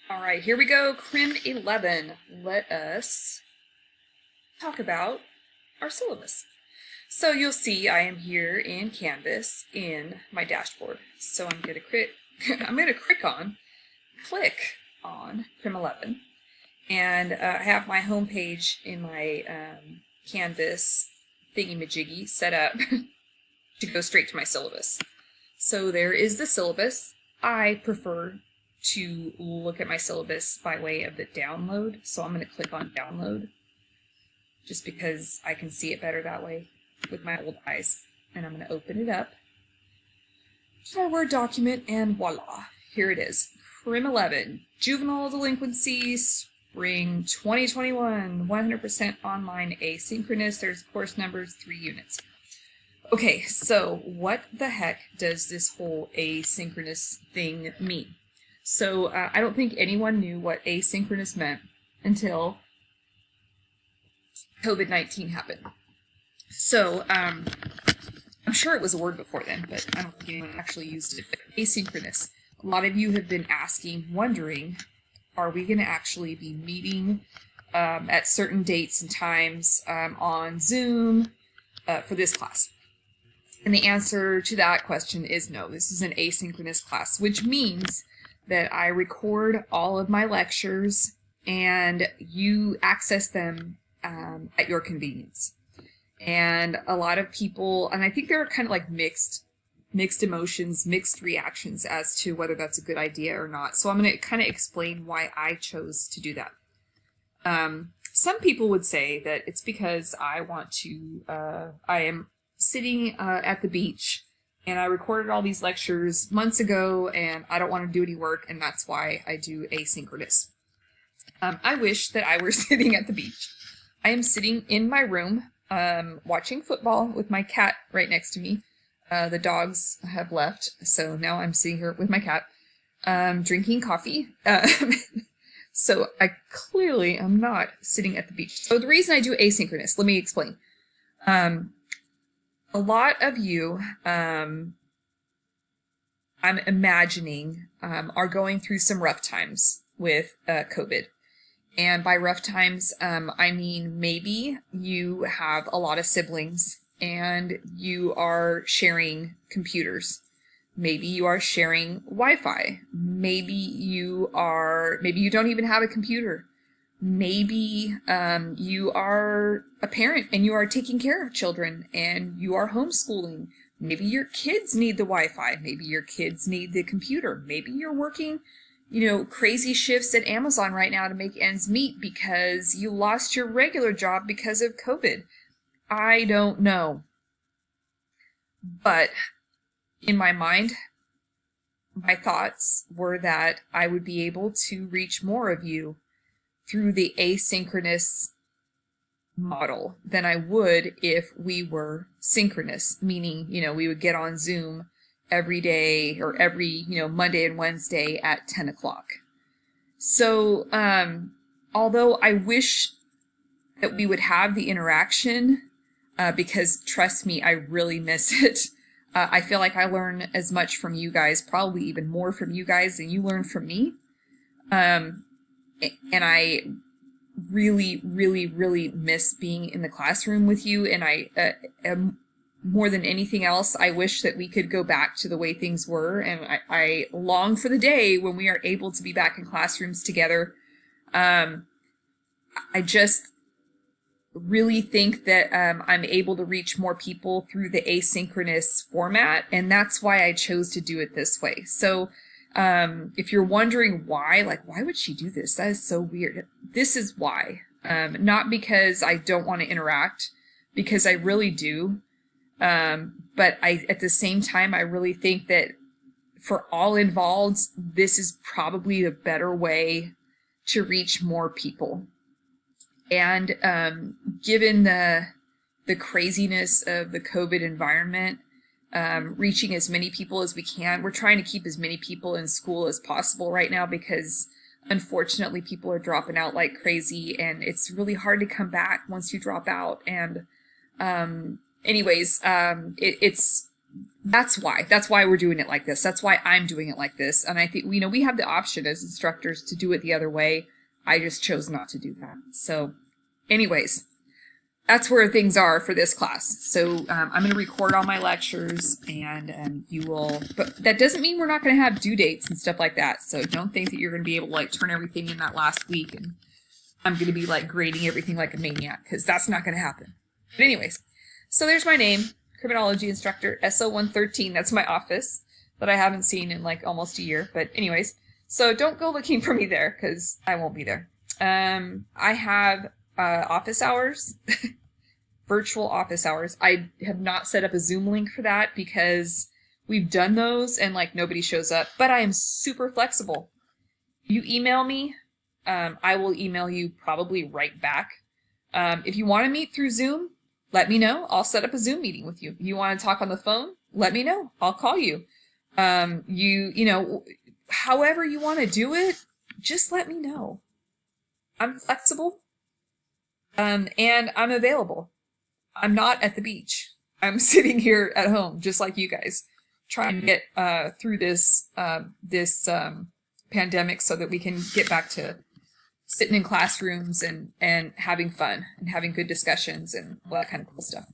All right, here we go. Crim 11. Let us talk about our syllabus. So you'll see I am here in Canvas in my dashboard. So I'm going to click on Crim 11, and I have my home page in my Canvas thingy-majiggy set up to go straight to my syllabus. So there is the syllabus. I prefer to look at my syllabus by way of the download, so I'm going to click on download just because I can see it better that way with my old eyes. And I'm going to open it up to my Word document, and voila, here it is. Crim 11, Juvenile Delinquency, Spring 2021, 100% online asynchronous. There's course numbers, 3 units. Okay, so what the heck does this whole asynchronous thing mean? So I don't think anyone knew what asynchronous meant until COVID-19 happened. So I'm sure it was a word before then, but I don't think anyone actually used it. But asynchronous. A lot of you have been asking, wondering, are we going to actually be meeting at certain dates and times on Zoom for this class? And the answer to that question is no. This is an asynchronous class, which means that I record all of my lectures and you access them at your convenience. And a lot of people, and I think there are kind of like mixed emotions, mixed reactions as to whether that's a good idea or not. So I'm going to kind of explain why I chose to do that. Some people would say that it's because I want to, I am sitting at the beach and I recorded all these lectures months ago and I don't want to do any work, and that's why I do asynchronous. I wish that I were sitting at the beach. I am sitting in my room watching football with my cat right next to me. The dogs have left, so now I'm sitting here with my cat drinking coffee. So I clearly am not sitting at the beach. So the reason I do asynchronous, let me explain. A lot of you, I'm imagining, are going through some rough times with COVID. And by rough times, I mean maybe you have a lot of siblings and you are sharing computers. Maybe you are sharing Wi-Fi. Maybe you don't even have a computer. Maybe you are a parent and you are taking care of children and you are homeschooling. Maybe your kids need the Wi-Fi. Maybe your kids need the computer. Maybe you're working, crazy shifts at Amazon right now to make ends meet because you lost your regular job because of COVID. I don't know. But in my mind, my thoughts were that I would be able to reach more of you through the asynchronous model than I would if we were synchronous, meaning, we would get on Zoom every day or every, Monday and Wednesday at 10 o'clock. So, although I wish that we would have the interaction, because trust me, I really miss it. I feel like I learn as much from you guys, probably even more from you guys than you learn from me. And I really, really, really miss being in the classroom with you. And I, more than anything else, I wish that we could go back to the way things were. And I long for the day when we are able to be back in classrooms together. I just really think that I'm able to reach more people through the asynchronous format. And that's why I chose to do it this way. So if you're wondering why, why would she do this? That is so weird. This is why. Not because I don't want to interact, because I really do. But at the same time, I really think that for all involved, this is probably a better way to reach more people. And given the craziness of the COVID environment, reaching as many people as we can. We're trying to keep as many people in school as possible right now because unfortunately people are dropping out like crazy and it's really hard to come back once you drop out. And it's That's why we're doing it like this. That's why I'm doing it like this. And I think, you know, we have the option as instructors to do it the other way. I just chose not to do that. So anyways, that's where things are for this class. So I'm going to record all my lectures, and you will, but that doesn't mean we're not going to have due dates and stuff like that. So don't think that you're going to be able to like turn everything in that last week and I'm going to be like grading everything like a maniac, because that's not going to happen. But anyways, so there's my name, criminology instructor, SO113. That's my office that I haven't seen in like almost a year. But anyways, so don't go looking for me there because I won't be there. I have office hours, virtual office hours. I have not set up a Zoom link for that because we've done those and like nobody shows up, but I am super flexible. You email me, I will email you probably right back. If you want to meet through Zoom, let me know. I'll set up a Zoom meeting with you. You want to talk on the phone? Let me know. I'll call you. You know, however you want to do it, just let me know. I'm flexible. And I'm available. I'm not at the beach. I'm sitting here at home, just like you guys, trying to get through this pandemic so that we can get back to sitting in classrooms and having fun and having good discussions and all that kind of cool stuff.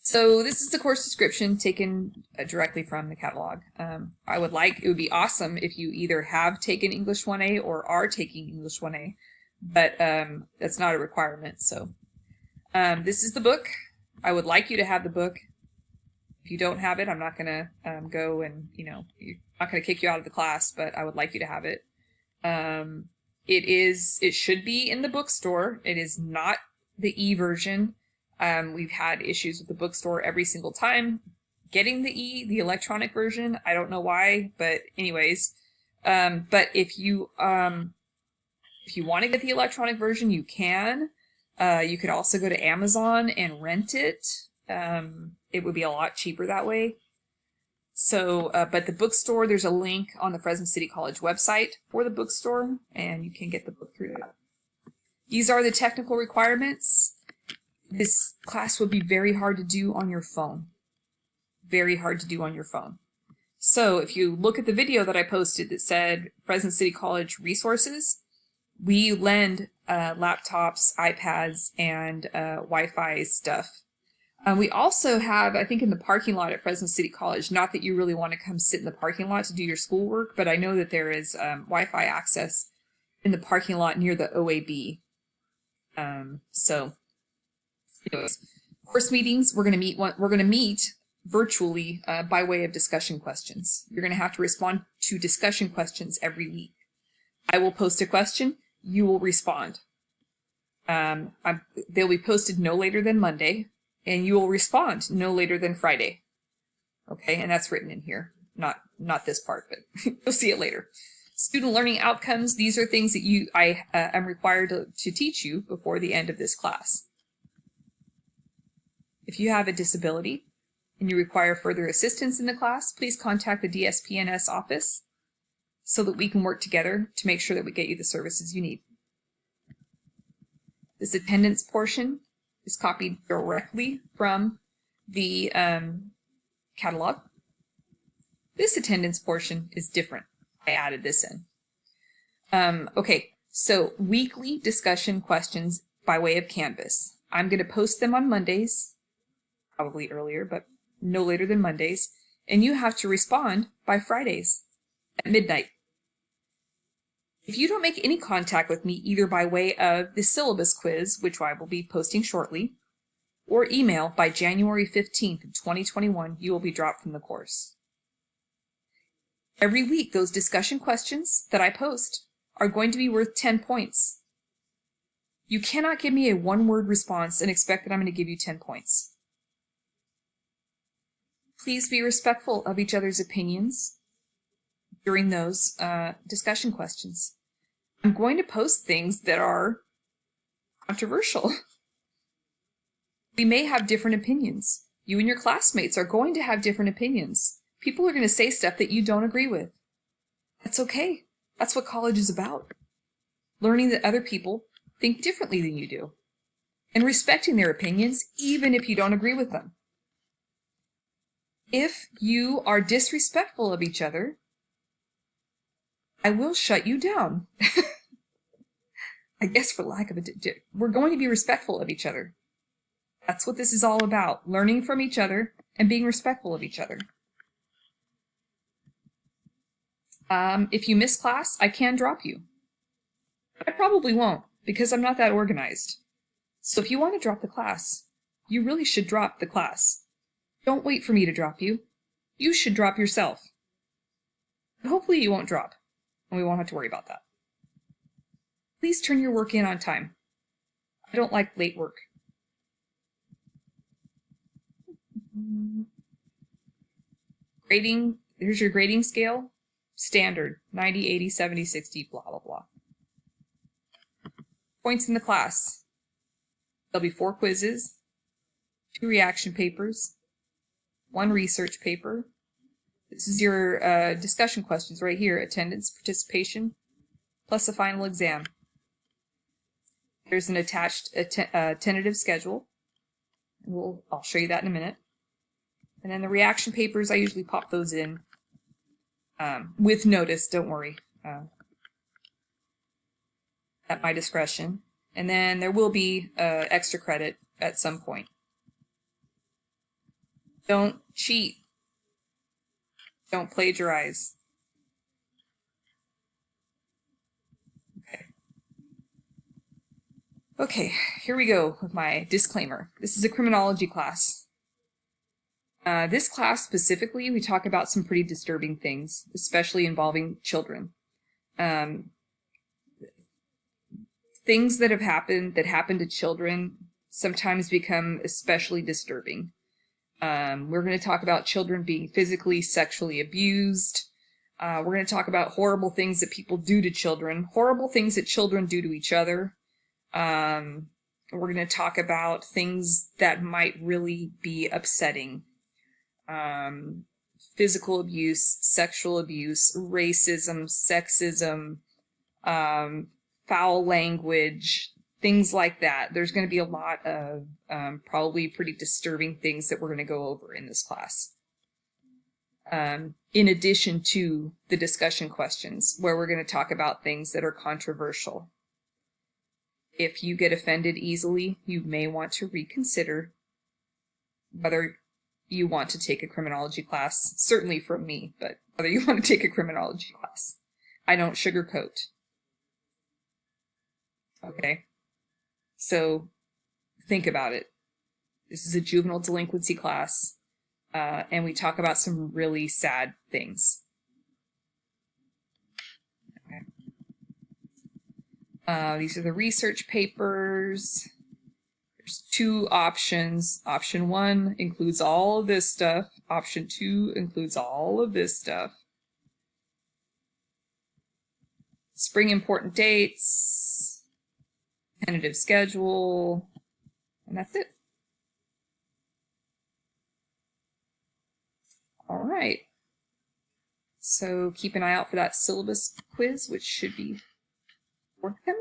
So this is the course description taken directly from the catalog. It would be awesome if you either have taken English 1A or are taking English 1A, but that's not a requirement. So this is the book. I would like you to have the book. If you don't have it, I'm not going to go and, you know, I'm not going to kick you out of the class, but I would like you to have it. It should be in the bookstore. It is not the e-version. We've had issues with the bookstore every single time getting the electronic version. I don't know why, but anyways, but if you want to get the electronic version, you can. You could also go to Amazon and rent it. It would be a lot cheaper that way. So, but the bookstore, there's a link on the Fresno City College website for the bookstore, and you can get the book through that. These are the technical requirements. This class would be very hard to do on your phone. Very hard to do on your phone. So if you look at the video that I posted that said Fresno City College resources, we lend laptops, iPads, and Wi-Fi stuff. We also have, I think in the parking lot at Fresno City College, not that you really want to come sit in the parking lot to do your schoolwork, but I know that there is Wi-Fi access in the parking lot near the OAB. So, anyways, course meetings, we're going to meet virtually by way of discussion questions. You're going to have to respond to discussion questions every week. I will post a question, you will respond. They'll be posted no later than Monday. And you will respond no later than Friday. Okay, and that's written in here. Not this part, but you'll see it later. Student learning outcomes, these are things that I am required to teach you before the end of this class. If you have a disability and you require further assistance in the class, please contact the DSPNS office so that we can work together to make sure that we get you the services you need. This attendance portion is copied directly from the catalog. This attendance portion is different. I added this in. Okay, so weekly discussion questions by way of Canvas. I'm going to post them on Mondays, probably earlier, but no later than Mondays, and you have to respond by Fridays at midnight. If you don't make any contact with me either by way of the syllabus quiz, which I will be posting shortly, or email by January 15th, 2021, you will be dropped from the course. Every week, those discussion questions that I post are going to be worth 10 points. You cannot give me a one-word response and expect that I'm going to give you 10 points. Please be respectful of each other's opinions during those discussion questions. I'm going to post things that are controversial. We may have different opinions. You and your classmates are going to have different opinions. People are going to say stuff that you don't agree with. That's okay. That's what college is about. Learning that other people think differently than you do. And respecting their opinions, even if you don't agree with them. If you are disrespectful of each other, I will shut you down. I guess for lack of we're going to be respectful of each other. That's what this is all about, learning from each other and being respectful of each other. If you miss class, I can drop you. I probably won't, because I'm not that organized. So if you want to drop the class, you really should drop the class. Don't wait for me to drop you. You should drop yourself. But hopefully you won't drop, and we won't have to worry about that. Please turn your work in on time. I don't like late work. Grading, here's your grading scale. Standard, 90, 80, 70, 60, blah, blah, blah. Points in the class. There'll be 4 quizzes, 2 reaction papers, 1 research paper. This is your discussion questions right here, attendance, participation, plus a final exam. There's an attached tentative schedule. I'll show you that in a minute. And then the reaction papers, I usually pop those in with notice, don't worry. At my discretion. And then there will be extra credit at some point. Don't cheat. Don't plagiarize. Okay, here we go with my disclaimer. This is a criminology class. This class specifically, we talk about some pretty disturbing things, especially involving children. Things that happen to children sometimes become especially disturbing. We're going to talk about children being physically, sexually abused. We're going to talk about horrible things that people do to children, horrible things that children do to each other. We're going to talk about things that might really be upsetting. Physical abuse, sexual abuse, racism, sexism, foul language, things like that. There's going to be a lot of probably pretty disturbing things that we're going to go over in this class. In addition to the discussion questions, where we're going to talk about things that are controversial. If you get offended easily, you may want to reconsider whether you want to take a criminology class, certainly from me, but whether you want to take a criminology class. I don't sugarcoat. Okay? So, think about it. This is a juvenile delinquency class, and we talk about some really sad things. Okay. These are the research papers. There's 2 options. Option 1 includes all of this stuff. Option 2 includes all of this stuff. Spring important dates, tentative schedule, and that's it. All right. So keep an eye out for that syllabus quiz, which should be forthcoming.